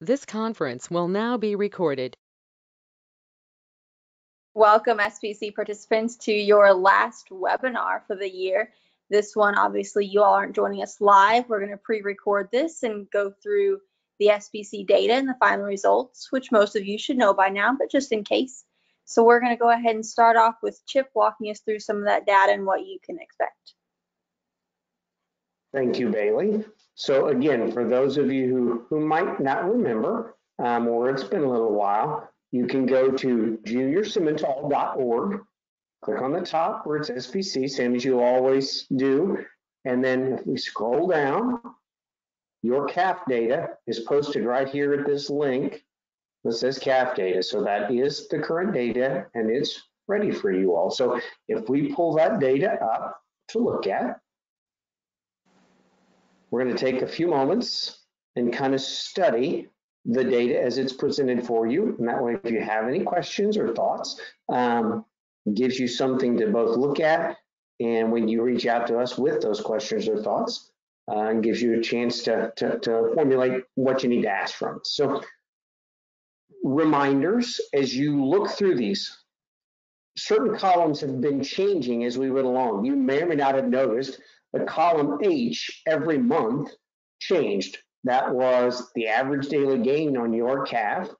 This conference will now be recorded. Welcome, SPC participants, to your last webinar for the year. This one, obviously, you all aren't joining us live. We're going to pre-record this and go through the SPC data and the final results, which most of you should know by now, but just in case. So we're going to go ahead and start off with Chip walking us through some of that data and what you can expect. Thank you, Bailey. So again, for those of you who might not remember, or it's been a little while, you can go to juniorsimmental.org, click on the top where it's SPC, same as you always do. And then if we scroll down, your CAF data is posted right here at this link that says CAF data. So that is the current data and it's ready for you all. So if we pull that data up to look at, we're going to take a few moments and kind of study the data as it's presented for you. And that way, if you have any questions or thoughts, it gives you something to both look at. And when you reach out to us with those questions or thoughts, it gives you a chance to formulate what you need to ask from us. So reminders, as you look through these, certain columns have been changing as we went along. You may or may not have noticed the column H every month changed. That was the average daily gain on your CAF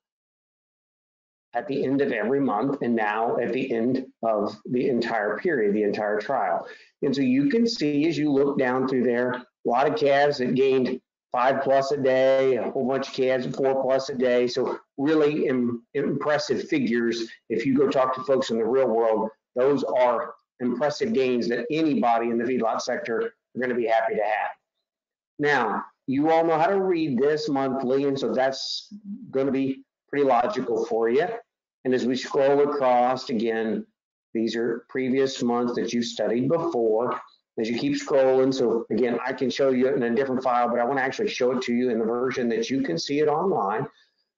at the end of every month, and now at the end of the entire period, the entire trial. And so you can see as you look down through there, a lot of calves that gained 5+ a day, a whole bunch of calves 4+ a day. So really impressive figures. If you go talk to folks in the real world, those are impressive gains that anybody in the feedlot sector are going to be happy to have. Now, you all know how to read this monthly, and so that's going to be pretty logical for you. And as we scroll across, again, these are previous months that you've studied before. As you keep scrolling, so again, I can show you in a different file, but I want to actually show it to you in the version that you can see it online.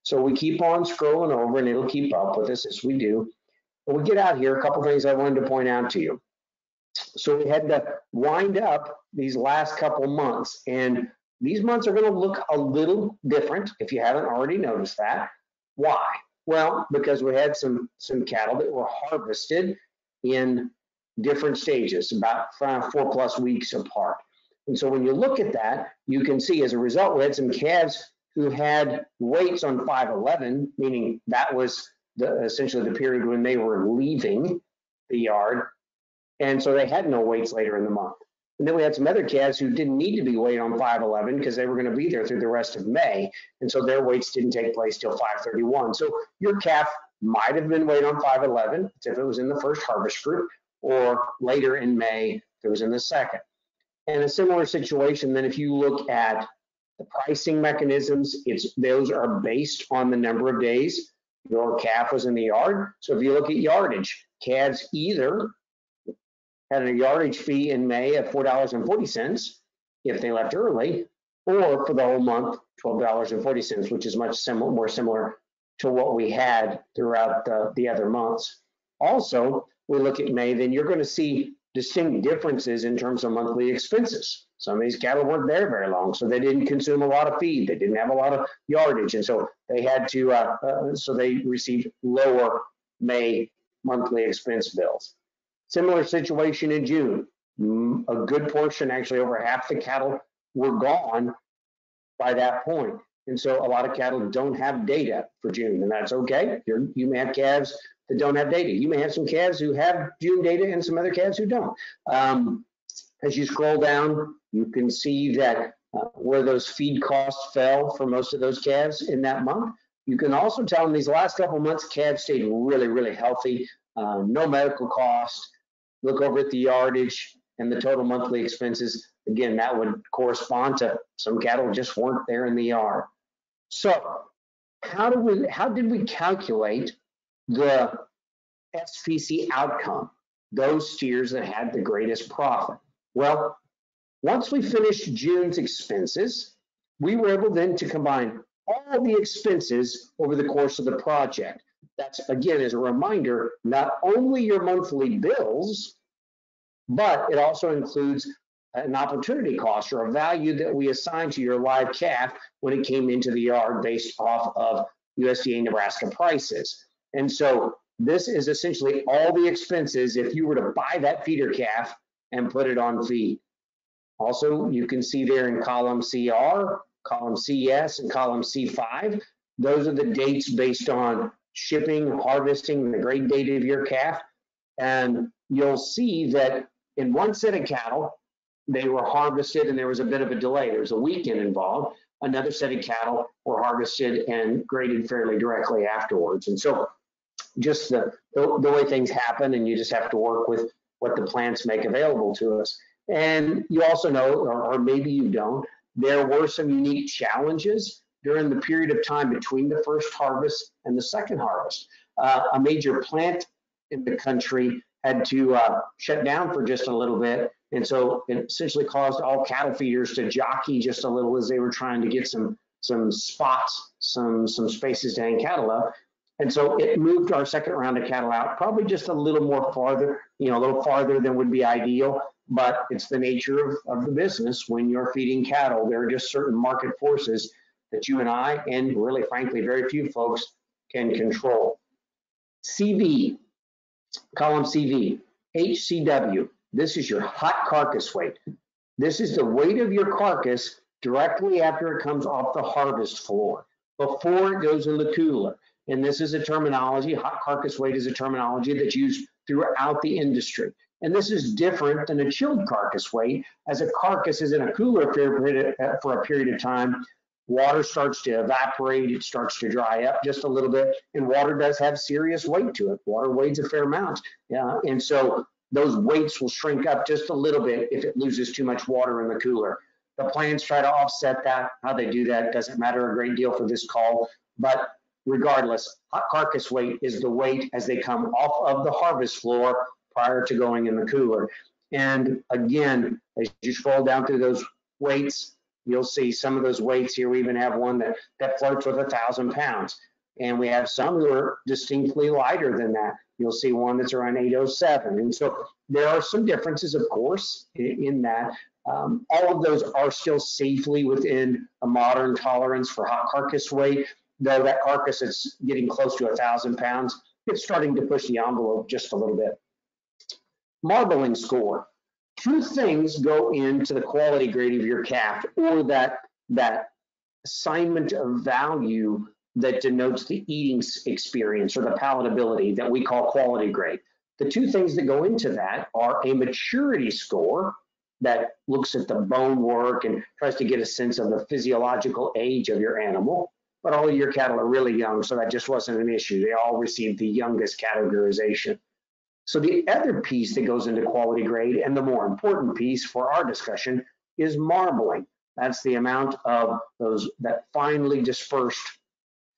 So we keep on scrolling over and it'll keep up with us as we do. When we get out here, a couple things I wanted to point out to you. So we had to wind up these last couple months, and these months are going to look a little different if you haven't already noticed that. Why? Well, because we had some cattle that were harvested in different stages, about 4+ weeks apart. And so when you look at that, you can see as a result, we had some calves who had weights on 5/11, meaning that was essentially the period when they were leaving the yard. And so they had no weights later in the month. And then we had some other calves who didn't need to be weighed on 5/11 because they were going to be there through the rest of May. And so their weights didn't take place till 5/31. So your calf might have been weighed on 5/11 if it was in the first harvest group, or later in May if it was in the second. And a similar situation then if you look at the pricing mechanisms, those are based on the number of days your calf was in the yard. So if you look at yardage, calves either had a yardage fee in May of $4.40 if they left early, or for the whole month, $12.40, which is much more similar to what we had throughout the other months. Also, we look at May, then you're going to see distinct differences in terms of monthly expenses. Some of these cattle weren't there very long, so they didn't consume a lot of feed. They didn't have a lot of yardage, and so they had to, so they received lower May monthly expense bills. Similar situation in June. A good portion, actually over half the cattle were gone by that point. And so a lot of cattle don't have data for June, and that's okay. You may have calves that don't have data. You may have some calves who have June data and some other calves who don't. As you scroll down, you can see that where those feed costs fell for most of those calves in that month. You can also tell in these last couple months, calves stayed really, really healthy, no medical cost. Look over at the yardage and the total monthly expenses. Again, that would correspond to some cattle just weren't there in the yard. So how did we calculate the SPC outcome, those steers that had the greatest profit? Well, once we finished June's expenses, we were able then to combine all the expenses over the course of the project. That's, again, as a reminder, not only your monthly bills, but it also includes an opportunity cost or a value that we assigned to your live calf when it came into the yard based off of USDA Nebraska prices. And so this is essentially all the expenses if you were to buy that feeder calf and put it on feed. Also, you can see there in column CR, column CS, and column C5, those are the dates based on shipping, harvesting, the grade date of your calf. And you'll see that in one set of cattle, they were harvested and there was a bit of a delay. There was a weekend involved. Another set of cattle were harvested and graded fairly directly afterwards. And so just the way things happen, and you just have to work with what the plants make available to us. And you also know, or maybe you don't, there were some unique challenges during the period of time between the first harvest and the second harvest. A major plant in the country had to shut down for just a little bit. And so it essentially caused all cattle feeders to jockey just a little as they were trying to get some spots, some spaces to hang cattle up. And so it moved our second round of cattle out, probably just a little more farther, a little farther than would be ideal, but it's the nature of the business. When you're feeding cattle, there are just certain market forces that you and I, and really frankly, very few folks can control. CV, column CV, HCW, this is your hot carcass weight. This is the weight of your carcass directly after it comes off the harvest floor, before it goes in the cooler. And this is a terminology, hot carcass weight is a terminology that's used throughout the industry. And this is different than a chilled carcass weight, as a carcass is in a cooler for a period of time. Water starts to evaporate, it starts to dry up just a little bit, and water does have serious weight to it. Water weighs a fair amount. And so those weights will shrink up just a little bit if it loses too much water in the cooler. The plants try to offset that. How they do that doesn't matter a great deal for this call, but regardless, hot carcass weight is the weight as they come off of the harvest floor prior to going in the cooler. And again, as you scroll down through those weights, you'll see some of those weights here. We even have one that flirts with 1,000 pounds. And we have some who are distinctly lighter than that. You'll see one that's around 807. And so there are some differences, of course, in that. All of those are still safely within a modern tolerance for hot carcass weight, though that carcass is getting close to 1,000 pounds. It's starting to push the envelope just a little bit. Marbling score. Two things go into the quality grade of your calf, or that assignment of value that denotes the eating experience or the palatability that we call quality grade. The two things that go into that are a maturity score that looks at the bone work and tries to get a sense of the physiological age of your animal. But all of your cattle are really young, so that just wasn't an issue. They all received the youngest categorization. So the other piece that goes into quality grade, and the more important piece for our discussion, is marbling. That's the amount of that finely dispersed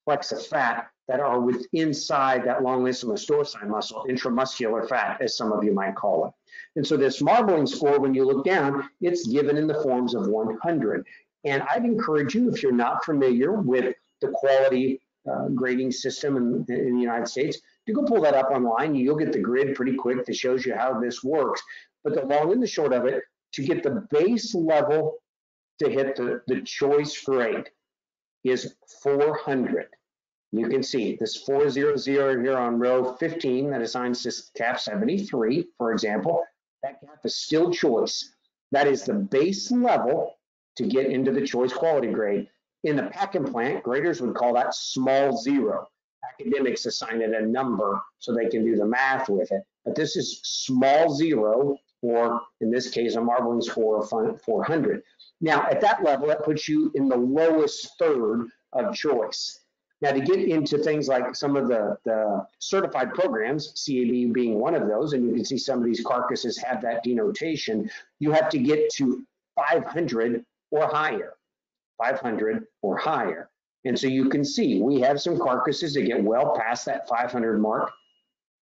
flecks of fat that are inside that long isthmus dorsi muscle, intramuscular fat, as some of you might call it. And so this marbling score, when you look down, it's given in the forms of 100. And I'd encourage you, if you're not familiar with the quality grading system in the United States, to go pull that up online. You'll get the grid pretty quick that shows you how this works. But the long and the short of it, to get the base level to hit the choice grade is 400. You can see this 400 here on row 15 that assigns to calf 73, for example. That calf is still choice. That is the base level to get into the choice quality grade. In the pack and plant, graders would call that small zero. Academics assign it a number so they can do the math with it. But this is small zero, or in this case, a marbling score of 400. Now, at that level, that puts you in the lowest third of choice. Now, to get into things like some of the certified programs, CAB being one of those, and you can see some of these carcasses have that denotation, you have to get to 500 or higher. 500 or higher. And so you can see we have some carcasses that get well past that 500 mark.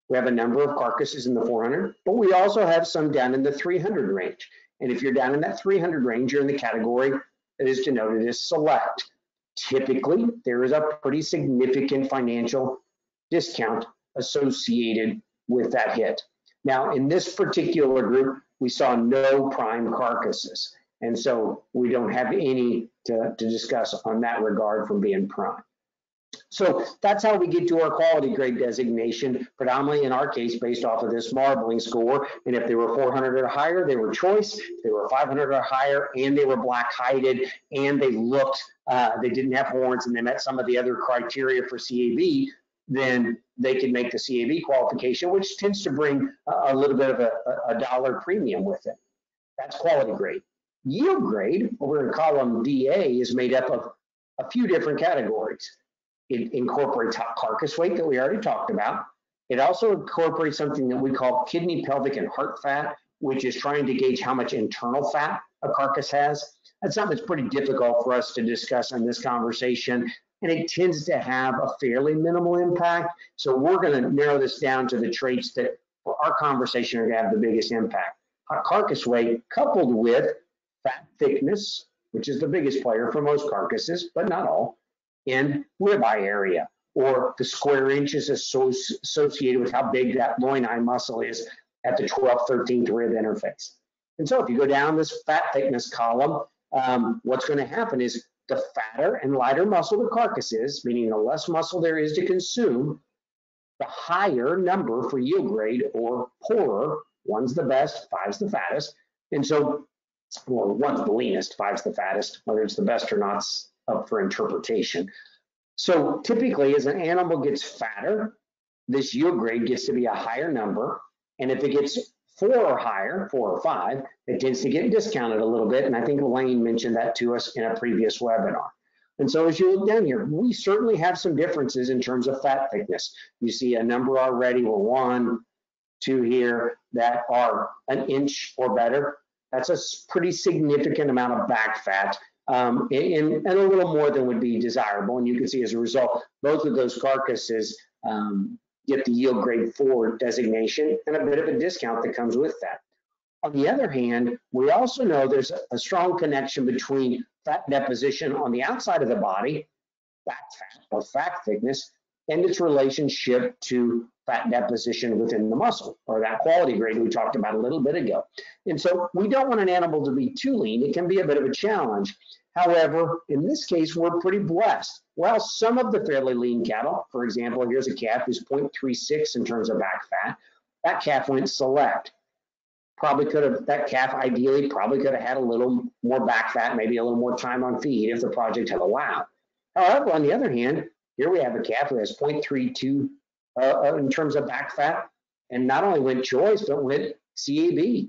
We have a number of carcasses in the 400, but we also have some down in the 300 range. And if you're down in that 300 range, you're in the category that is denoted as select. Typically, there is a pretty significant financial discount associated with that hit. Now, in this particular group, we saw no prime carcasses. And so we don't have any to discuss on that regard from being prime. So that's how we get to our quality grade designation, predominantly in our case based off of this marbling score. And if they were 400 or higher, they were choice. If they were 500 or higher, and they were black hided, and they looked, they didn't have horns, and they met some of the other criteria for CAB, then they could make the CAB qualification, which tends to bring a little bit of a dollar premium with it. That's quality grade. Yield grade over in column DA is made up of a few different categories. It incorporates carcass weight that we already talked about. It also incorporates something that we call kidney, pelvic, and heart fat, which is trying to gauge how much internal fat a carcass has. That's something that's pretty difficult for us to discuss in this conversation, and it tends to have a fairly minimal impact. So we're going to narrow this down to the traits that for our conversation are going to have the biggest impact. Carcass weight coupled with fat thickness, which is the biggest player for most carcasses, but not all, and ribeye area, or the square inches associated with how big that loin-eye muscle is at the 12th, 13th rib interface. And so if you go down this fat thickness column, what's going to happen is the fatter and lighter muscle the carcass is, meaning the less muscle there is to consume, the higher number for yield grade, or poorer. One's the best, five's the fattest. And so, well, one's the leanest, five's the fattest. Whether it's the best or not's up for interpretation. So typically, as an animal gets fatter, this yield grade gets to be a higher number. And if it gets 4 or higher, 4 or 5, it tends to get discounted a little bit. And I think Elaine mentioned that to us in a previous webinar. And so as you look down here, we certainly have some differences in terms of fat thickness. You see a number already, we're 1, 2 here that are an inch or better. That's a pretty significant amount of back fat. And a little more than would be desirable. And you can see as a result, both of those carcasses get the yield grade 4 designation and a bit of a discount that comes with that. On the other hand, we also know there's a strong connection between fat deposition on the outside of the body, back fat or fat thickness, and its relationship to fat deposition within the muscle, or that quality grade we talked about a little bit ago. And so we don't want an animal to be too lean. It can be a bit of a challenge. However, in this case, we're pretty blessed. While some of the fairly lean cattle, for example, here's a calf who's 0.36 in terms of back fat, that calf went select. Probably could have, that calf ideally probably could have had a little more back fat, maybe a little more time on feed if the project had allowed. However, on the other hand, here we have a calf who has 0.32 in terms of back fat, and not only went choice, but went CAB.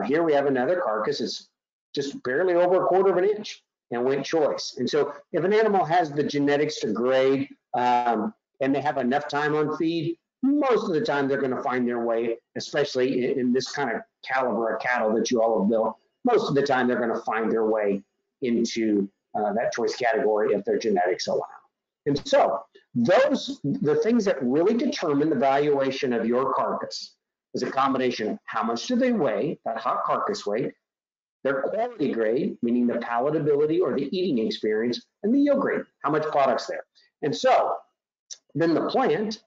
Here we have another carcass that's just barely over 1/4 of an inch and went choice. And so if an animal has the genetics to grade and they have enough time on feed, most of the time they're going to find their way, especially in this kind of caliber of cattle that you all have built, most of the time they're going to find their way into that choice category if their genetics allow. And so the things that really determine the valuation of your carcass is a combination of how much do they weigh, that hot carcass weight, their quality grade, meaning the palatability or the eating experience, and the yield grade, how much product's there. And so then the plant,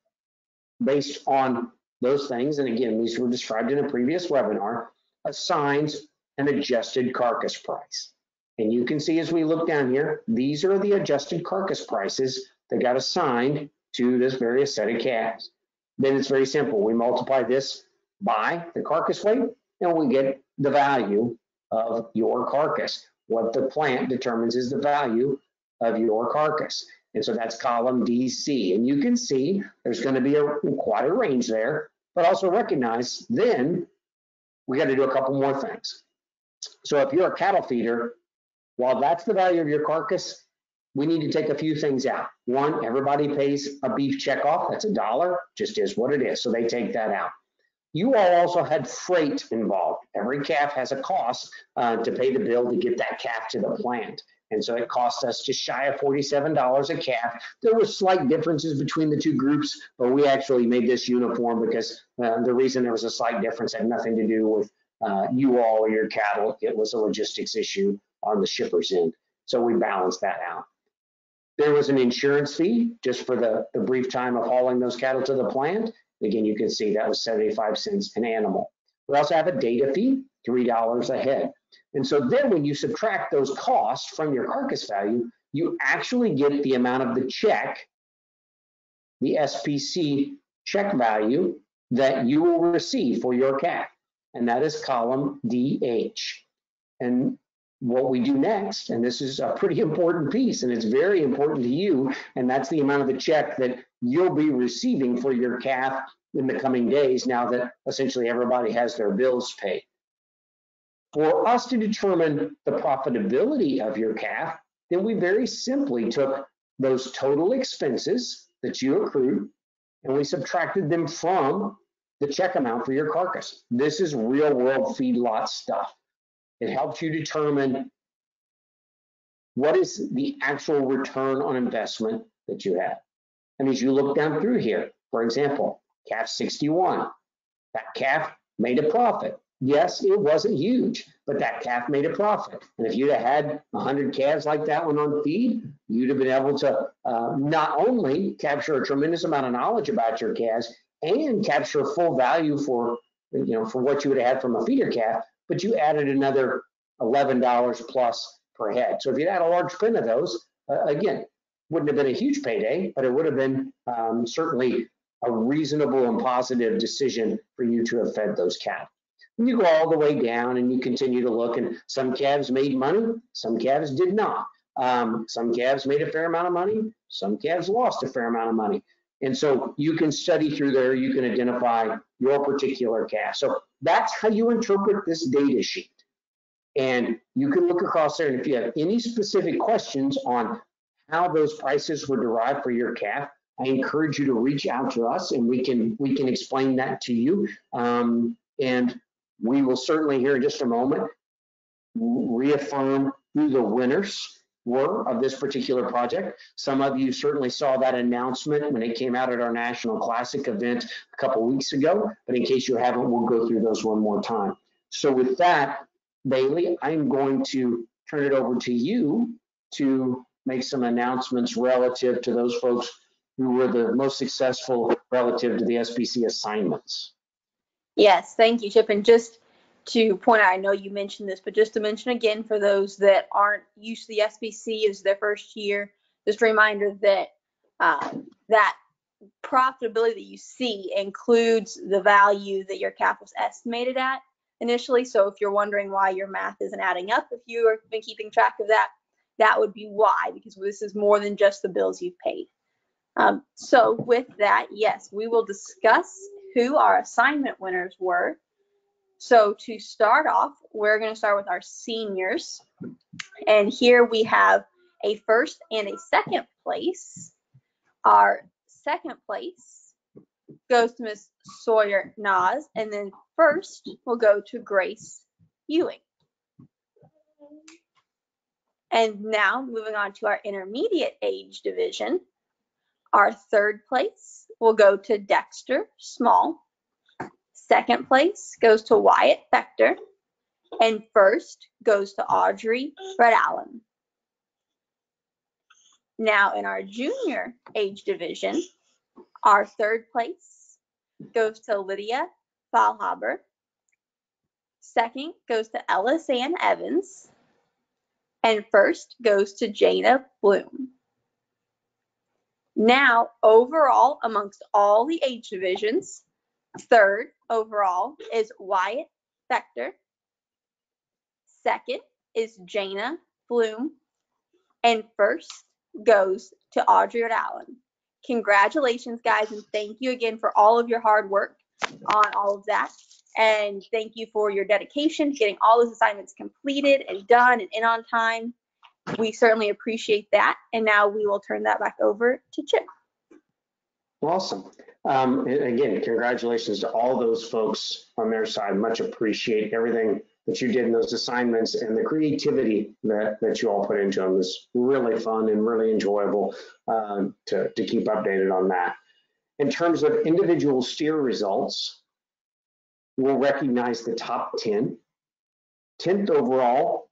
based on those things, and again, these were described in a previous webinar, assigns an adjusted carcass price. And you can see as we look down here, these are the adjusted carcass prices that got assigned to this various set of calves. Then it's very simple. We multiply this by the carcass weight, and we get the value of your carcass. What the plant determines is the value of your carcass. And so that's column DC. And you can see there's going to be quite a range there, but also recognize then we got to do a couple more things. So if you're a cattle feeder, while that's the value of your carcass, we need to take a few things out. One, everybody pays a beef checkoff. That's $1, just is what it is. So they take that out. You all also had freight involved. Every calf has a cost to pay the bill to get that calf to the plant. And so it cost us just shy of $47 a calf. There were slight differences between the two groups, but we actually made this uniform because the reason there was a slight difference had nothing to do with you all or your cattle. It was a logistics issue on the shipper's end. So we balanced that out. There was an insurance fee just for the brief time of hauling those cattle to the plant. Again, you can see that was 75 cents an animal. We also have a data fee, $3 a head. And so then when you subtract those costs from your carcass value, you actually get the amount of the check, the SPC check value that you will receive for your calf. And that is column DH. And what we do next, and this is a pretty important piece, and it's very important to you, and that's the amount of the check that you'll be receiving for your calf in the coming days, now that essentially everybody has their bills paid. For us to determine the profitability of your calf, then we very simply took those total expenses that you accrued and we subtracted them from the check amount for your carcass. This is real world feedlot stuff. It helps you determine what is the actual return on investment that you have. And as you look down through here, for example, calf 61, that calf made a profit. Yes, it wasn't huge, but that calf made a profit. And if you'd have had 100 calves like that one on feed, you'd have been able to not only capture a tremendous amount of knowledge about your calves and capture full value for, for what you would have had from a feeder calf, but you added another $11 plus per head. So if you had a large print of those, again, wouldn't have been a huge payday, but it would have been certainly a reasonable and positive decision for you to have fed those calves. And you go all the way down and you continue to look, and some calves made money, some calves did not. Some calves made a fair amount of money, some calves lost a fair amount of money. And so you can study through there, you can identify your particular calf. So that's how you interpret this data sheet. And you can look across there, and if you have any specific questions on how those prices were derived for your calf, I encourage you to reach out to us and we can explain that to you. And we will certainly here in just a moment reaffirm who the winners were of this particular project. Some of you certainly saw that announcement when it came out at our National Classic event a couple weeks ago, but in case you haven't, we'll go through those one more time. So with that, Bailey, I'm going to turn it over to you to make some announcements relative to those folks who were the most successful relative to the SPC assignments. Yes, thank you, Chip. And just to point out, I know you mentioned this, but just to mention again, for those that aren't used to the SPC, is their first year, just a reminder that that profitability that you see includes the value that your calf was estimated at initially. So if you're wondering why your math isn't adding up, if you have been keeping track of that, that would be why, because this is more than just the bills you've paid. So with that, yes, we will discuss who our assignment winners were. So to start off, we're going to start with our seniors. And here we have a first and a second place. Our second place goes to Miss Sawyer Nas, and then first will go to Grace Ewing. And now moving on to our intermediate age division, our third place will go to Dexter Small. Second place goes to Wyatt Fector, and first goes to Audrey Red Allen. Now in our junior age division, our third place goes to Lydia Fahlhaber. Second goes to Ellis Ann Evans, and first goes to Jana Bloom. Now overall, amongst all the age divisions, third overall is Wyatt Fector. Second is Jana Bloom. And first goes to Audrey Red Allen. Congratulations, guys, and thank you again for all of your hard work on all of that. And thank you for your dedication to getting all those assignments completed and done and in on time. We certainly appreciate that. And now we will turn that back over to Chip. Awesome. Again, congratulations to all those folks on their side. Much appreciate everything that you did in those assignments, and the creativity that you all put into them was really fun and really enjoyable to keep updated on that. In terms of individual steer results, we'll recognize the top 10. 10th overall,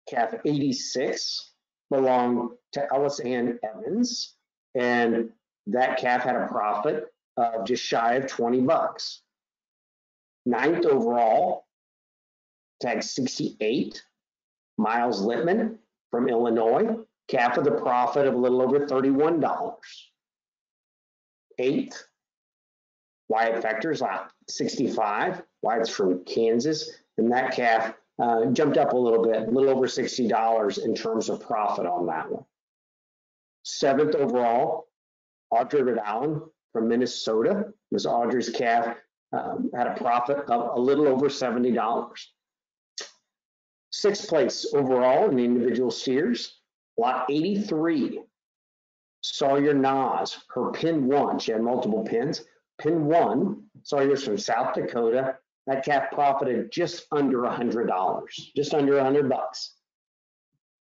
calf 86 belonged to Ellis Ann Evans, and that calf had a profit of just shy of $20. 9th overall, tag 68, Miles Littman from Illinois, calf with a profit of a little over $31. 8th, Wyatt Factor's lot 65. Wyatt's from Kansas, and that calf jumped up a little bit, a little over $60 in terms of profit on that one. 7th overall, Audrey Allen from Minnesota. Miss Audrey's calf had a profit of a little over $70. 6th place overall in the individual steers, lot 83. Sawyer Nas, her pin 1. She had multiple pins. Pin 1, Sawyer's from South Dakota. That calf profited just under $100, just under $100.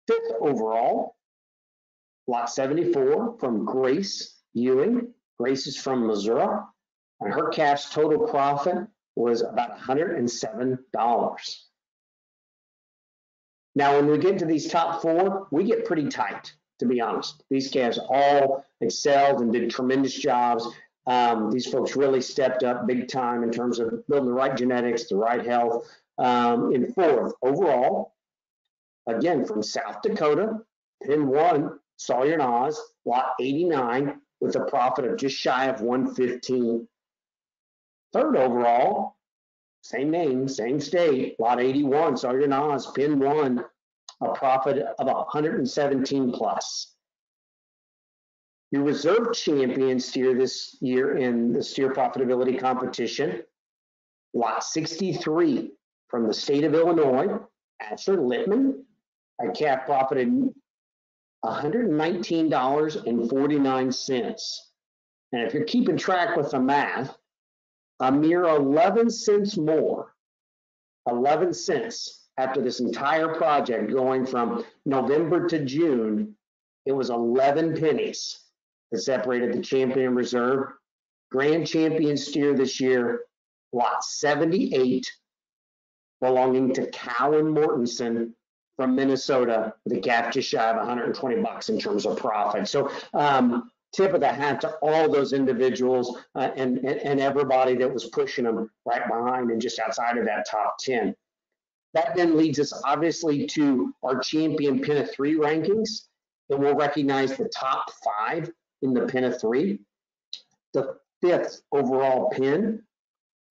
5th overall, lot 74 from Grace Ewing. Grace is from Missouri, and her calf's total profit was about $107. Now, when we get to these top 4, we get pretty tight, to be honest. These calves all excelled and did tremendous jobs. These folks really stepped up big time in terms of building the right genetics, the right health. In 4th overall, again, from South Dakota, pin 1, Sawyer Nas, lot 89, with a profit of just shy of $115. 3rd overall, same name, same state, lot 81, Sawyer Nas, pin 1, a profit of $117 plus. Your reserve champion steer this year in the steer profitability competition, lot 63 from the state of Illinois, Asher Littman, a calf profited $119.49. And if you're keeping track with the math, a mere 11 cents more, 11 cents after this entire project going from November to June, it was 11 pennies that separated the champion reserve. Grand champion steer this year, lot 78, belonging to Cowan Mortensen from Minnesota, with a calf just shy of $120 in terms of profit. So tip of the hat to all those individuals and everybody that was pushing them right behind and just outside of that top 10. That then leads us obviously to our champion pin of 3 rankings, and we'll recognize the top 5 in the pin of 3. The 5th overall pin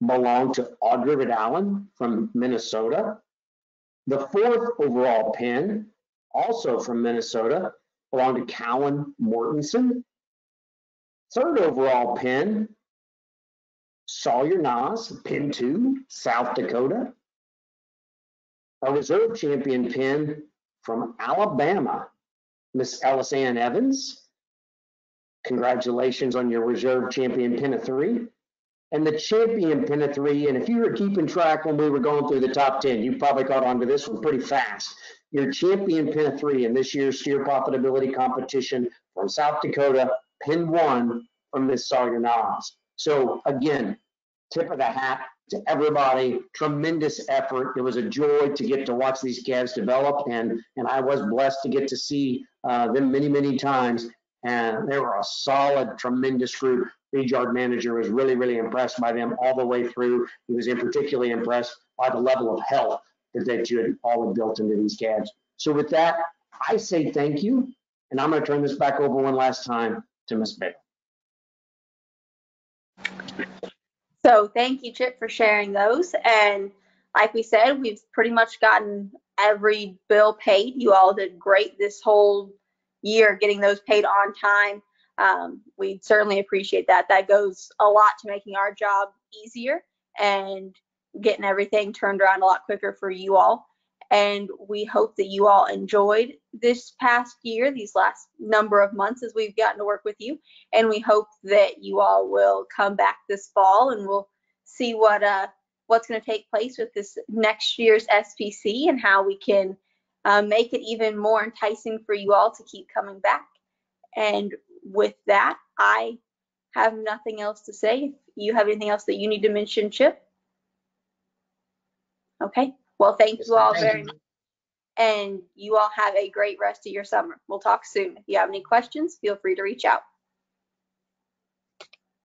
belonged to Audrey Allen from Minnesota. The 4th overall pin, also from Minnesota, belonged to Cowan Mortensen. 3rd overall pin, Sawyer Nas, pin 2, South Dakota. A reserve champion pin from Alabama, Miss Ellis Ann Evans. Congratulations on your reserve champion pin of 3. And the champion pin of 3, and if you were keeping track when we were going through the top 10, you probably caught on to this one pretty fast. Your champion pin of 3 in this year's steer profitability competition from South Dakota, pin 1 from Miss Sawyer Nas. So again, tip of the hat to everybody, tremendous effort. It was a joy to get to watch these calves develop, and I was blessed to get to see them many, many times. And they were a solid, tremendous group. Lead yard manager was really, really impressed by them all the way through. He was particularly impressed by the level of health that you had all built into these calves. So with that, I say thank you, and I'm going to turn this back over one last time to Ms. Bale. So thank you, Chip, for sharing those. And like we said, we've pretty much gotten every bill paid. You all did great this whole year getting those paid on time. We certainly appreciate that. That goes a lot to making our job easier and getting everything turned around a lot quicker for you all. And we hope that you all enjoyed this past year, these last number of months as we've gotten to work with you. And we hope that you all will come back this fall and we'll see what's going to take place with this next year's SPC and how we can make it even more enticing for you all to keep coming back. And with that, I have nothing else to say. If you have anything else that you need to mention, Chip? Okay. Well, thank you all very much. And you all have a great rest of your summer. We'll talk soon. If you have any questions, feel free to reach out.